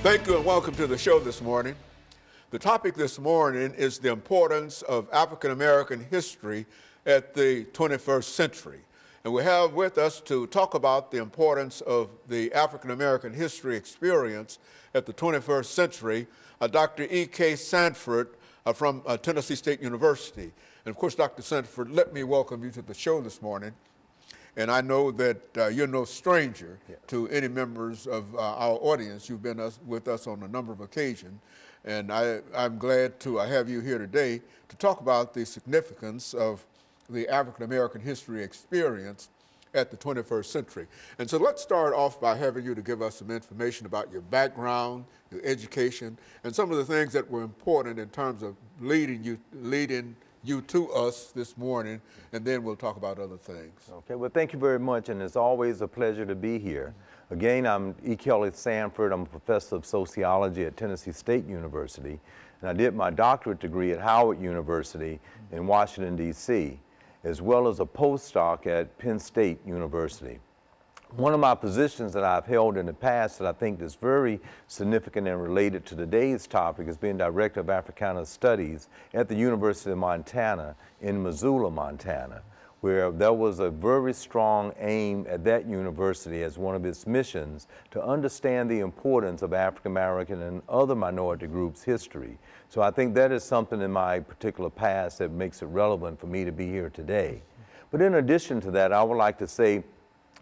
Thank you and welcome to the show this morning. The topic this morning is the importance of African American history at the 21st century. And we have with us to talk about the importance of the African American history experience at the 21st century, Dr. EKSanford from Tennessee State University. And of course, Dr. Sanford, let me welcome you to the show this morning. And I know that you're no stranger to any members of our audience. You've been with us on a number of occasions. And I'm glad to have you here today to talk about the significance of the African American history experience at the 21st century. And so let's start off by having you to give us some information about your background, your education, and some of the things that were important in terms of leading you to us this morning, and then we'll talk about other things. Okay, well, thank you very much, and it's always a pleasure to be here. Again, I'm EKSanford. I'm a professor of sociology at Tennessee State University, and I did my doctorate degree at Howard University in Washington, D.C., as well as a postdoc at Penn State University. One of my positions that I've held in the past that I think is very significant and related to today's topic is being Director of Africana Studies at the University of Montana in Missoula, Montana, where there was a very strong aim at that university as one of its missions to understand the importance of African American and other minority groups' history. So I think that is something in my particular past that makes it relevant for me to be here today. But in addition to that, I would like to say,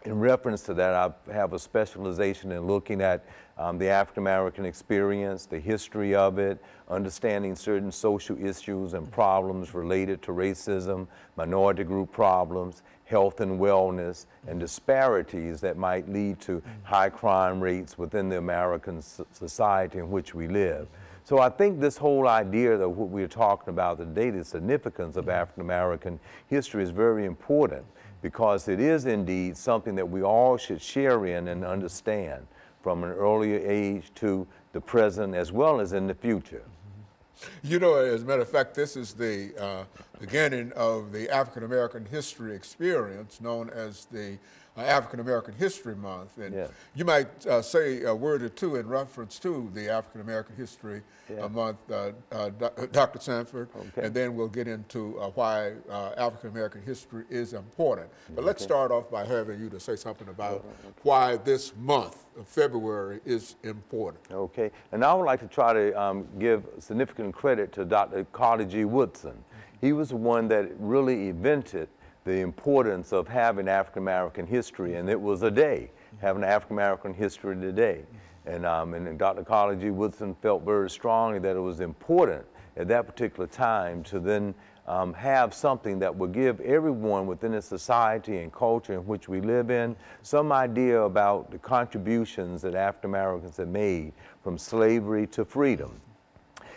in reference to that, I have a specialization in looking at the African American experience, the history of it, understanding certain social issues and problems related to racism, minority group problems, health and wellness, and disparities that might lead to high crime rates within the American society in which we live. So I think this whole idea that what we're talking about today, the significance of African American history, is very important, because it is indeed something that we all should share in and understand from an earlier age to the present as well as in the future. You know, as a matter of fact, this is the beginning of the African American history experience known as the African American History Month. And you might say a word or two in reference to the African American History Month, Dr. Sanford, and then we'll get into why African American history is important. But let's start off by having you to say something about why this month of February is important. Okay, and I would like to try to give significant credit to Dr. Carter G. Woodson. He was the one that really invented the importance of having African American history, and it was a day, having African American history today. And Dr. Carter G. Woodson felt very strongly that it was important at that particular time to then have something that would give everyone within the society and culture in which we live in some idea about the contributions that African Americans have made from slavery to freedom.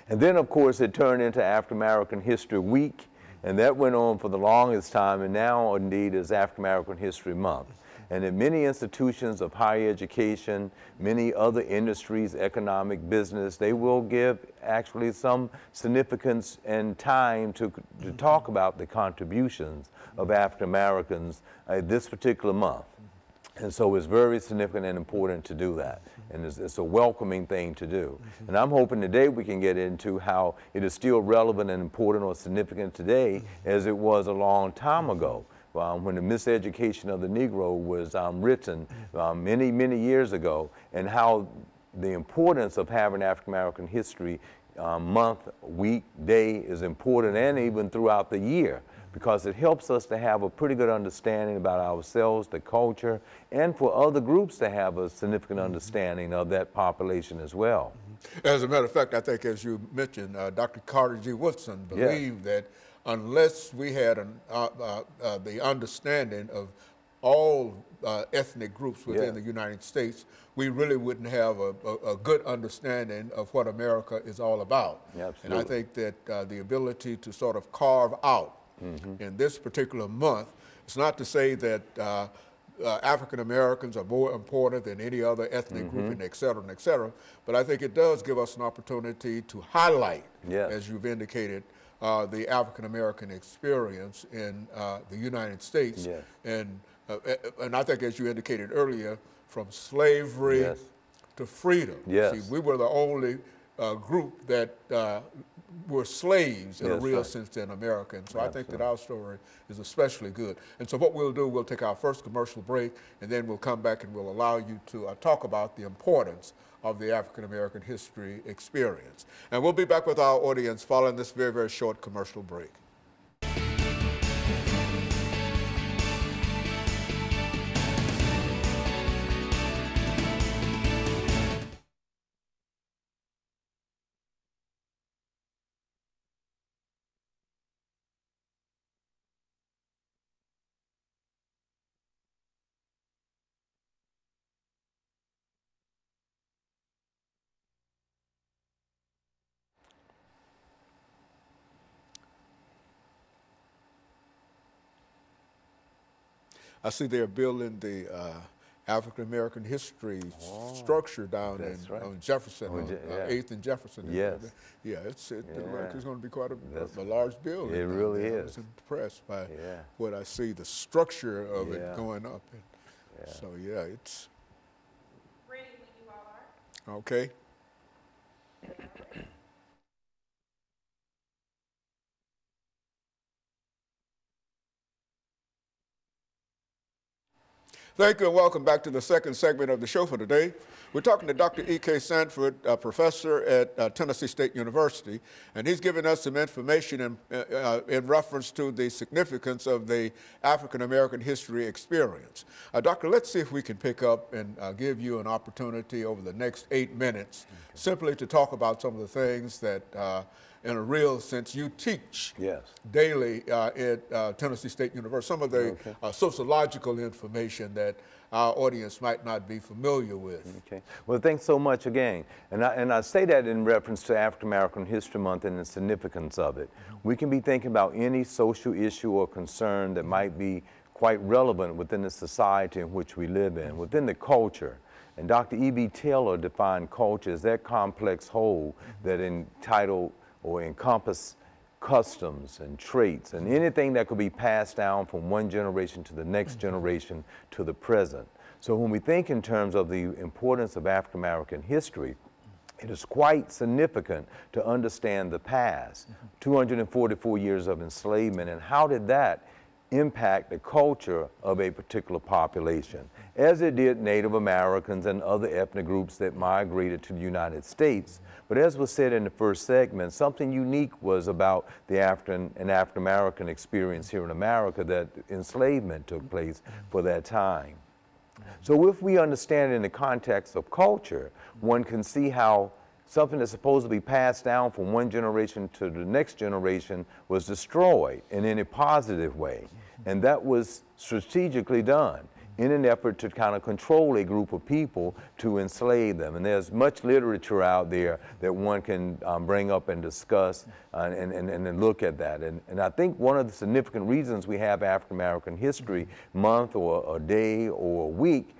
And then, of course, it turned into African American History Week, and that went on for the longest time, and now indeed is African American History Month. And in many institutions of higher education, many other industries, economic, business, they will give actually some significance and time to talk about the contributions of African Americans this particular month. And so it's very significant and important to do that. And it's a welcoming thing to do. And I'm hoping today we can get into how it is still relevant and important or significant today as it was a long time ago. When the Miseducation of the Negro was written many, many years ago, and how the importance of having African American History Month, week, day is important, and even throughout the year, because it helps us to have a pretty good understanding about ourselves, the culture, and for other groups to have a significant understanding of that population as well. As a matter of fact, I think, as you mentioned, Dr. Carter G. Woodson believed that unless we had the understanding of all ethnic groups within the United States, we really wouldn't have a good understanding of what America is all about. And I think that the ability to sort of carve out in this particular month, it's not to say that African Americans are more important than any other ethnic group, and et cetera, but I think it does give us an opportunity to highlight, as you've indicated, the African American experience in the United States. And I think, as you indicated earlier, from slavery to freedom. Yes. See, we were the only group that were slaves in a real sense in America. And so I think that our story is especially good. And so what we'll do, we'll take our first commercial break, and then we'll come back and we'll allow you to talk about the importance of the African-American history experience. And we'll be back with our audience following this very, very short commercial break. I see they're building the African-American history structure down on Jefferson, on 8th and Jefferson. Yes. Yeah, it's going to be quite a large building. It really is. I was impressed by what I see, the structure of it going up. And so, yeah, it's... Ready when you all are. Okay. Thank you and welcome back to the second segment of the show for today. We're talking to Dr. EKSanford, a professor at Tennessee State University, and he's giving us some information in reference to the significance of the African-American history experience. Doctor, let's see if we can pick up and give you an opportunity over the next 8 minutes simply to talk about some of the things that in a real sense, you teach daily at Tennessee State University, some of the sociological information that our audience might not be familiar with. Okay. Well, thanks so much again. And I say that in reference to African American History Month and the significance of it. We can be thinking about any social issue or concern that might be quite relevant within the society in which we live in, within the culture. And Dr. E.B. Taylor defined culture as that complex whole that entitled or encompass customs and traits and anything that could be passed down from one generation to the next generation to the present. So when we think in terms of the importance of African American history, it is quite significant to understand the past, 244 years of enslavement, and how did that impact the culture of a particular population, as it did Native Americans and other ethnic groups that migrated to the United States. But as was said in the first segment, something unique was about the African and African-American experience here in America, that enslavement took place for that time. So if we understand in the context of culture, one can see how something that's supposed to be passed down from one generation to the next generation was destroyed in any positive way. And that was strategically done in an effort to kind of control a group of people to enslave them. And there's much literature out there that one can bring up and discuss and look at that. And I think one of the significant reasons we have African American History Month or a day or a week,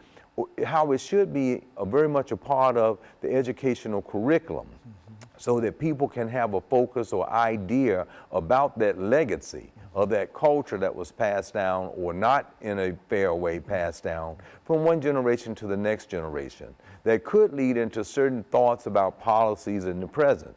how it should be very much a part of the educational curriculum, so that people can have a focus or idea about that legacy of that culture that was passed down or not in a fair way passed down from one generation to the next generation, that could lead into certain thoughts about policies in the present.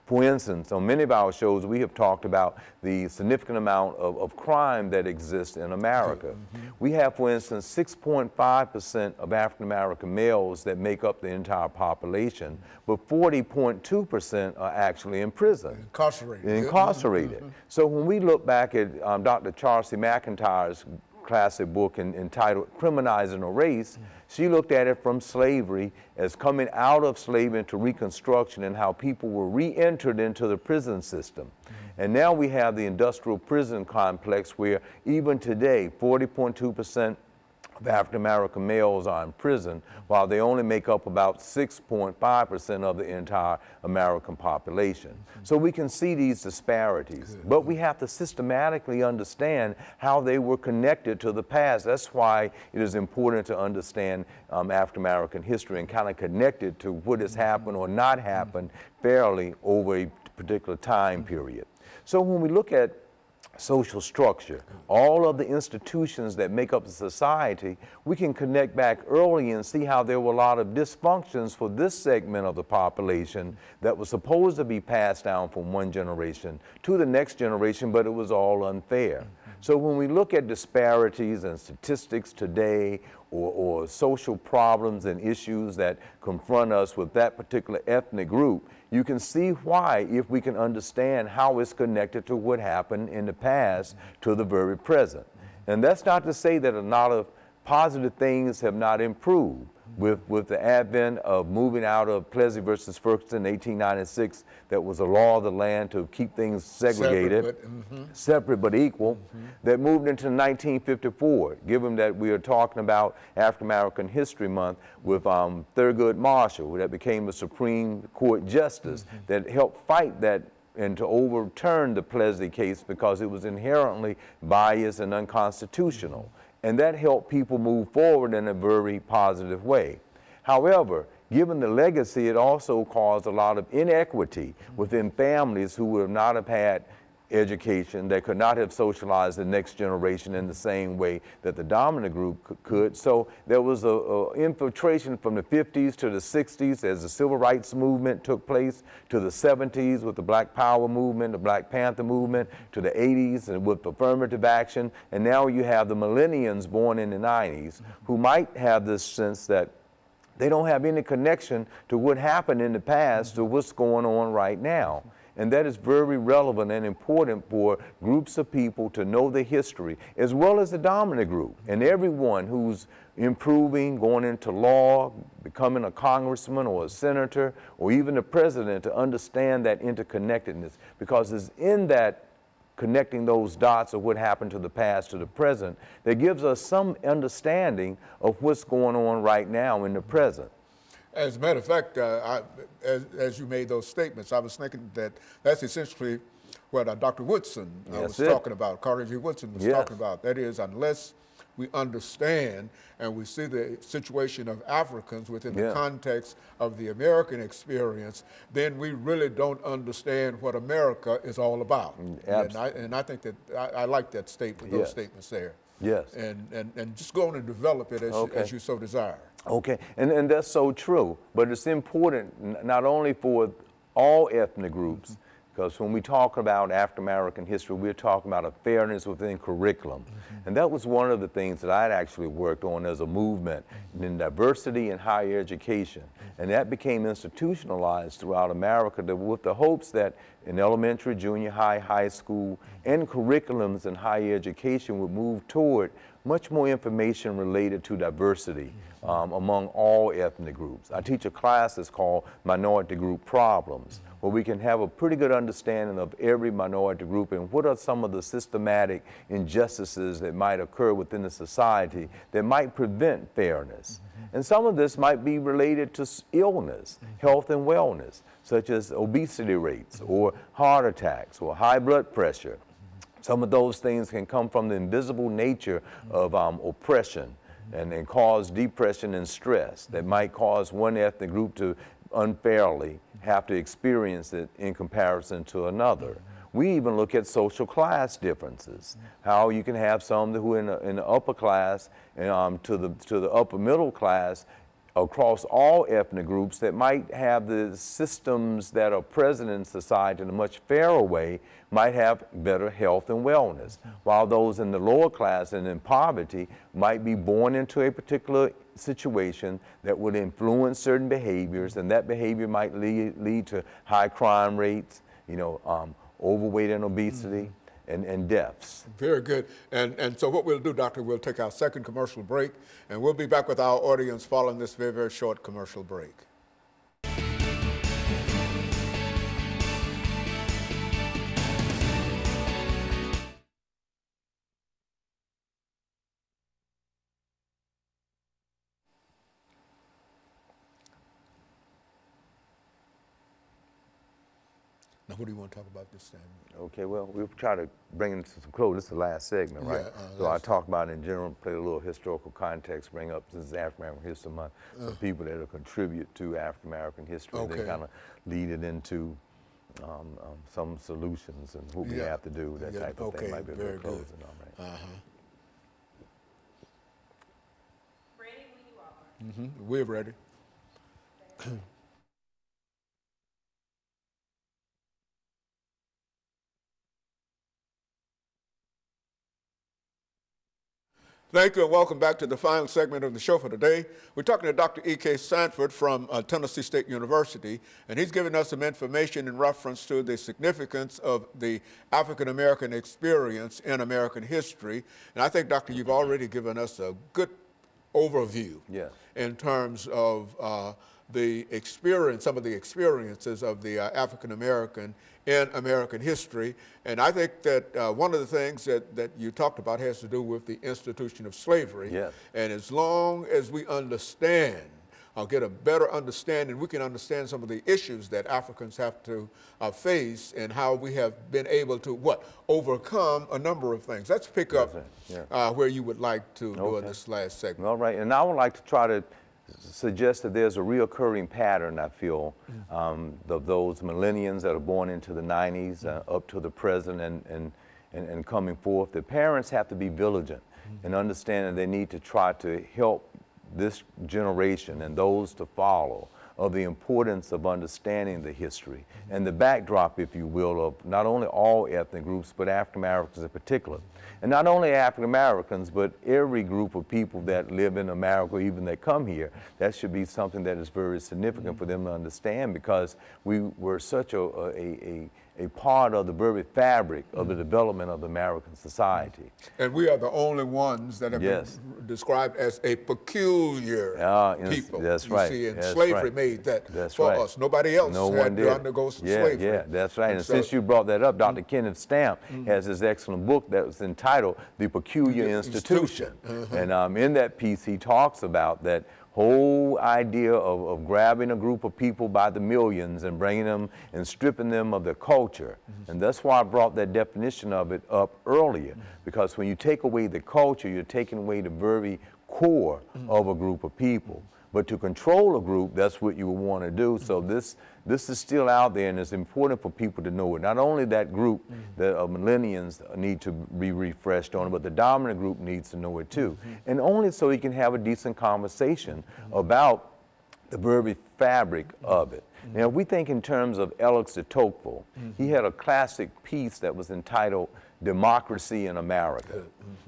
For instance, on many of our shows, we have talked about the significant amount of crime that exists in America. We have, for instance, 6.5% of African American males that make up the entire population, but 40.2% are actually in prison. Incarcerated. So when we look back at Dr. Charles C. McIntyre's classic book entitled Criminalizing a Race, she looked at it from slavery as coming out of slavery into Reconstruction and how people were re-entered into the prison system. And now we have the industrial prison complex where even today 40.2% of African American males are in prison, while they only make up about 6.5% of the entire American population. So we can see these disparities, but we have to systematically understand how they were connected to the past. That's why it is important to understand African American history and kind of connect it to what has happened or not happened fairly over a particular time period. So when we look at social structure, all of the institutions that make up the society, we can connect back early and see how there were a lot of dysfunctions for this segment of the population that was supposed to be passed down from one generation to the next generation, but it was all unfair. So when we look at disparities and statistics today, or social problems and issues that confront us with that particular ethnic group, you can see why, if we can understand how it's connected to what happened in the past to the very present. And that's not to say that a lot of positive things have not improved. With the advent of moving out of Plessy versus Ferguson in 1896, that was a law of the land to keep things segregated, separate but equal, that moved into 1954, given that we are talking about African American History Month, with Thurgood Marshall, that became a Supreme Court justice that helped fight that and to overturn the Plessy case because it was inherently biased and unconstitutional. And that helped people move forward in a very positive way. However, given the legacy, it also caused a lot of inequity within families who would not have had education, that could not have socialized the next generation in the same way that the dominant group could. So there was a infiltration from the 50s to the 60s as the civil rights movement took place, to the 70s with the Black Power movement, the Black Panther movement, to the 80s and with affirmative action. And now you have the millennials born in the 90s who might have this sense that they don't have any connection to what happened in the past to what's going on right now. And that is very relevant and important for groups of people to know the history, as well as the dominant group. And everyone who's improving, going into law, becoming a congressman or a senator, or even the president, to understand that interconnectedness, because it's in that connecting those dots of what happened to the past to the present that gives us some understanding of what's going on right now in the present. As a matter of fact, as you made those statements, I was thinking that that's essentially what Dr. Woodson was talking about, Carter G. Woodson was talking about. That is, unless we understand and we see the situation of Africans within the context of the American experience, then we really don't understand what America is all about. And I think that I like that statement, those statements there. Yes. And just go on and develop it as you so desire. Okay, and that's so true, but it's important not only for all ethnic groups, because when we talk about African American history, we're talking about a fairness within curriculum. And that was one of the things that I'd actually worked on as a movement in diversity in higher education. And that became institutionalized throughout America with the hopes that in elementary, junior high, high school, and curriculums in higher education would move toward much more information related to diversity among all ethnic groups. I teach a class that's called Minority Group Problems, where we can have a pretty good understanding of every minority group and what are some of the systematic injustices that might occur within the society that might prevent fairness. And some of this might be related to illness, health and wellness, such as obesity rates or heart attacks or high blood pressure. Some of those things can come from the invisible nature of oppression and cause depression and stress that might cause one ethnic group to unfairly have to experience it in comparison to another. We even look at social class differences, how you can have some who in the upper class and to the upper middle class across all ethnic groups that might have the systems that are present in society in a much fairer way, might have better health and wellness, while those in the lower class and in poverty might be born into a particular situation that would influence certain behaviors, and that behavior might lead to high crime rates, overweight and obesity, and deaths. Very good. And so what we'll do, Doctor, we'll take our second commercial break, and we'll be back with our audience following this very, very short commercial break. Now, what do you want to talk about this time? Okay, well, we'll try to bring it to some close. This is the last segment, right? So I talk about in general, play a little historical context, bring up, since it's African American History Month, the people that contribute to African American history. They kind of lead it into some solutions and what we have to do, that type of thing might be very close. All right. Ready when you are. We're ready. Thank you and welcome back to the final segment of the show for today. We're talking to Dr. EKSanford from Tennessee State University, and he's giving us some information in reference to the significance of the African-American experience in American history. And I think, Doctor, you've already given us a good overview in terms of the experience, some of the experiences of the African-American in American history. And I think that one of the things that you talked about has to do with the institution of slavery. And as long as we understand, get a better understanding, we can understand some of the issues that Africans have to face and how we have been able to, overcome a number of things. Let's pick up where you would like to do in this last segment. All right, and I would like to try to suggest that there's a reoccurring pattern, I feel, of those millennials that are born into the 90s up to the present and coming forth. The parents have to be vigilant and understand that they need to try to help this generation and those to follow of the importance of understanding the history and the backdrop, if you will, of not only all ethnic groups, but African Americans in particular. And not only African Americans, but every group of people that live in America, even that come here, that should be something that is very significant for them to understand, because we were such a part of the very fabric of the development of the American society. And we are the only ones that have been described as a peculiar people. That's right. You see, and slavery made that for us. Nobody else had to undergo slavery. Yeah, that's right. And since you brought that up, Dr. Kenneth Stamp has this excellent book that was entitled The Peculiar Institution. And in that piece, he talks about that whole idea of grabbing a group of people by the millions and bringing them and stripping them of their culture. And that's why I brought that definition of it up earlier, because when you take away the culture, you're taking away the very core of a group of people. But to control a group, that's what you would want to do. So this is still out there, and it's important for people to know it. Not only that group, the millennials need to be refreshed on it, but the dominant group needs to know it too. And only so you can have a decent conversation about the very fabric of it. Now, if we think in terms of Alex de Tocqueville, he had a classic piece that was entitled Democracy in America.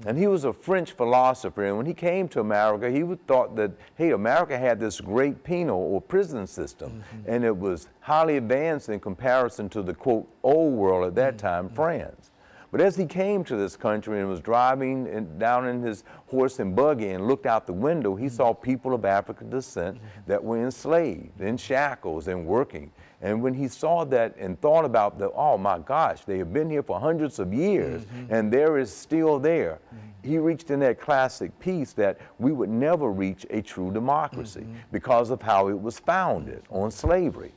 And he was a French philosopher, and when he came to America, he thought that, hey, America had this great penal or prison system, and it was highly advanced in comparison to the, quote, old world at that time, France. But as he came to this country and was driving down in his horse and buggy and looked out the window, he saw people of African descent that were enslaved, in shackles, and working. And when he saw that and thought about oh my gosh, they have been here for hundreds of years, and there is still there, he reached in that classic piece that we would never reach a true democracy because of how it was founded on slavery.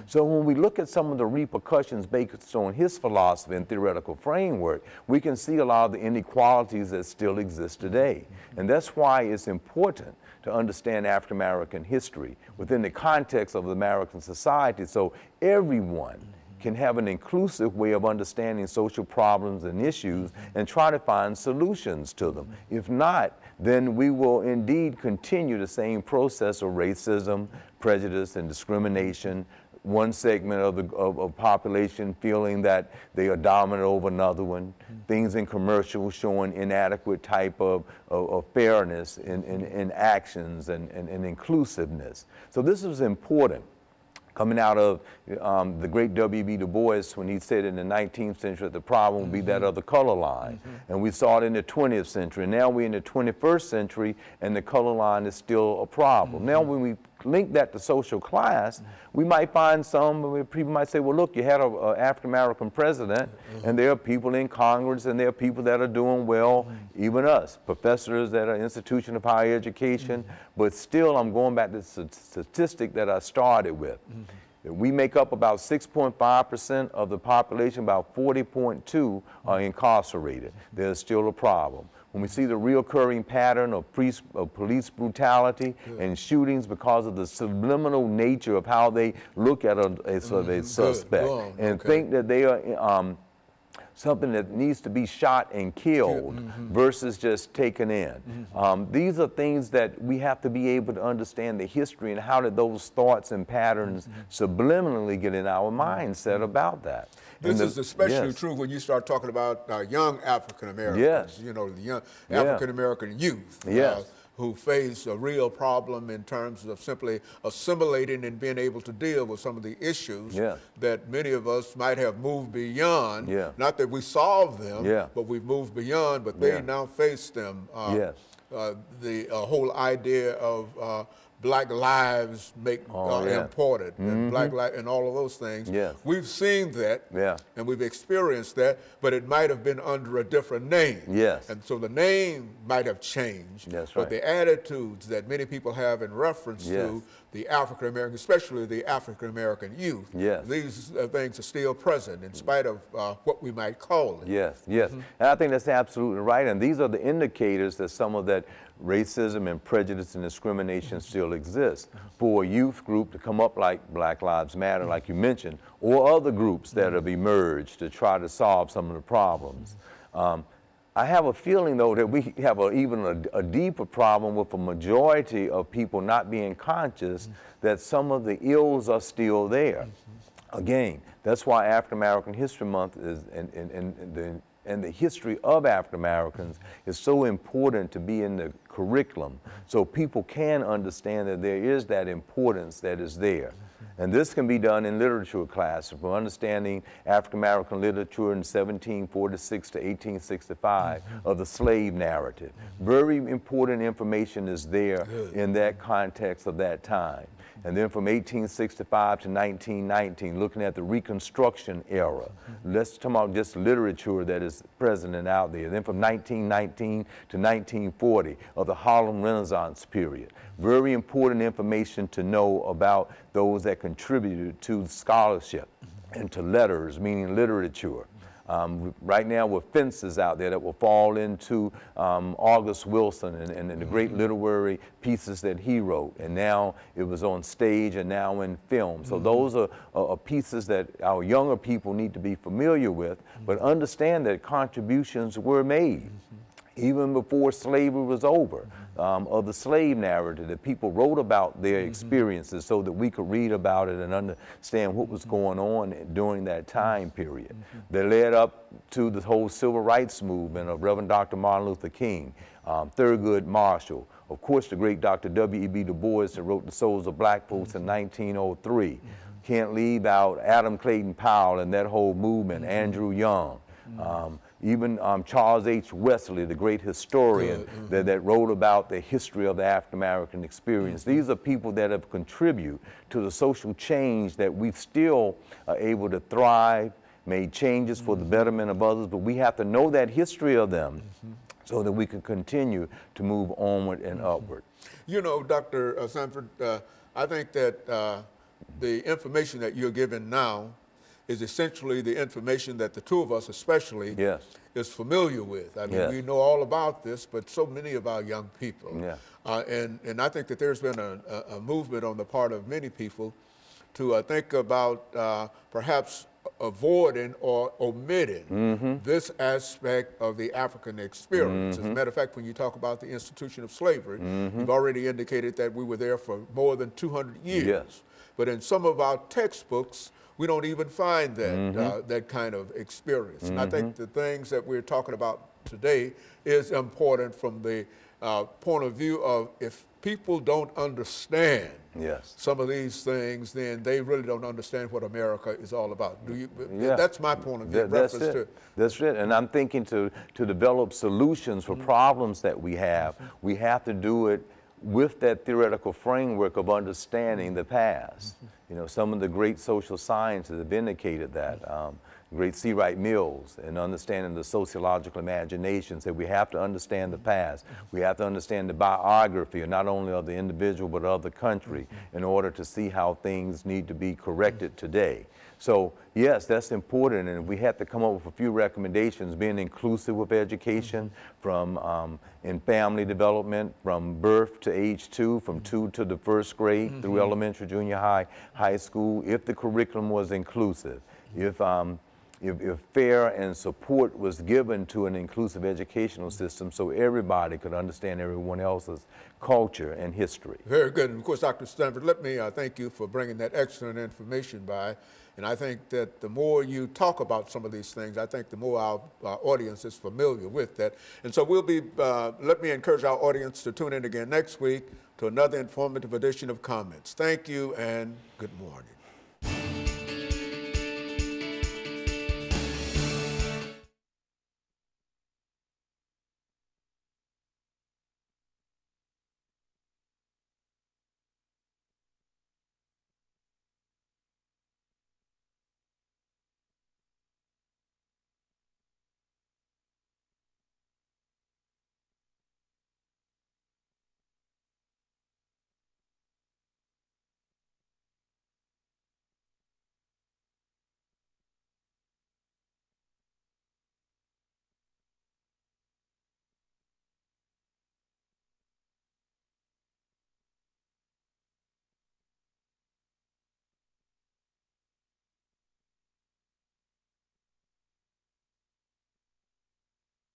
So when we look at some of the repercussions based on his philosophy and theoretical framework, we can see a lot of the inequalities that still exist today. And that's why it's important to understand African American history within the context of the American society, so everyone can have an inclusive way of understanding social problems and issues and try to find solutions to them. If not, then we will indeed continue the same process of racism, prejudice, and discrimination. One segment of the population feeling that they are dominant over another one. Things in commercials showing inadequate type of fairness in actions and inclusiveness. So this is important. Coming out of the great W.B. Du Bois, when he said in the 19th century that the problem would be that of the color line. And we saw it in the 20th century. Now we're in the 21st century, and the color line is still a problem. Now when we link that to social class, we might find people might say, well, look, you had an African-American president, and there are people in Congress, and there are people that are doing well, even us, professors at an institution of higher education, but still I'm going back to the statistic that I started with. We make up about 6.5% of the population, about 40.2 are incarcerated. There's still a problem. when we see the reoccurring pattern of police brutality and shootings because of the subliminal nature of how they look at a suspect and think that they are something that needs to be shot and killed versus just taken in. These are things that we have to be able to understand the history and how did those thoughts and patterns subliminally get in our mindset about that. This is especially true when you start talking about young African Americans, you know, the young African American youth. Who face a real problem in terms of simply assimilating and being able to deal with some of the issues that many of us might have moved beyond. Not that we solved them, but we've moved beyond, but they now face them. The whole idea of Black lives make important, and Black life and all of those things. We've seen that, and we've experienced that, but it might have been under a different name. And so the name might have changed, but the attitudes that many people have in reference to the African American, especially the African American youth, these things are still present in spite of what we might call it. And I think that's absolutely right. And these are the indicators that some of that racism and prejudice and discrimination still exists. For a youth group to come up like Black Lives Matter, like you mentioned, or other groups that have emerged to try to solve some of the problems. I have a feeling, though, that we have even a deeper problem with a majority of people not being conscious that some of the ills are still there. Again, that's why African American History Month is, and the history of African Americans is so important to be in the curriculum so people can understand that there is that importance that is there. And this can be done in literature classes, from understanding African American literature in 1746 to 1865 of the slave narrative. Very important information is there in that context of that time. And then from 1865 to 1919, looking at the Reconstruction era. Let's talk about just literature that is present and out there. Then from 1919 to 1940 of the Harlem Renaissance period. Very important information to know about those that contributed to scholarship and to letters, meaning literature. Right now with Fences out there that will fall into August Wilson and the great literary pieces that he wrote, and now it was on stage and now in film. So those are pieces that our younger people need to be familiar with, but understand that contributions were made even before slavery was over, of the slave narrative, that people wrote about their experiences so that we could read about it and understand what was going on during that time period. That led up to the whole civil rights movement of Reverend Dr. Martin Luther King, Thurgood Marshall, of course the great Dr. W.E.B. Du Bois that wrote The Souls of Black Folks in 1903. Can't leave out Adam Clayton Powell and that whole movement, Andrew Young. Even Charles H. Wesley, the great historian that wrote about the history of the African American experience. These are people that have contributed to the social change that we still are able to thrive, made changes for the betterment of others, but we have to know that history of them so that we can continue to move onward and upward. You know, Dr. Sanford, I think that the information that you're giving now is essentially the information that the two of us especially is familiar with. I mean, we know all about this, but so many of our young people. And I think that there's been a movement on the part of many people to think about perhaps avoiding or omitting this aspect of the African experience. As a matter of fact, when you talk about the institution of slavery, you've already indicated that we were there for more than 200 years. But in some of our textbooks, we don't even find that, that kind of experience. And I think the things that we're talking about today is important from the point of view of if people don't understand some of these things, then they really don't understand what America is all about. Do you? That's my point of view. That's it. That's it. And I'm thinking to develop solutions for problems that we have to do it with that theoretical framework of understanding the past. You know, some of the great social sciences have indicated that. Great C. Wright Mills and understanding the sociological imagination said we have to understand the past. We have to understand the biography, not only of the individual but of the country, in order to see how things need to be corrected today. So yes, that's important, and we had to come up with a few recommendations, being inclusive with education, from in family development, from birth to age 2, from 2 to the 1st grade, through elementary, junior high, high school, if the curriculum was inclusive, if fair and support was given to an inclusive educational system so everybody could understand everyone else's culture and history. Very good. And of course, Dr. Sanford, let me thank you for bringing that excellent information by. And I think that the more you talk about some of these things, I think the more our audience is familiar with that. And so we'll be, let me encourage our audience to tune in again next week to another informative edition of Comments. Thank you and good morning.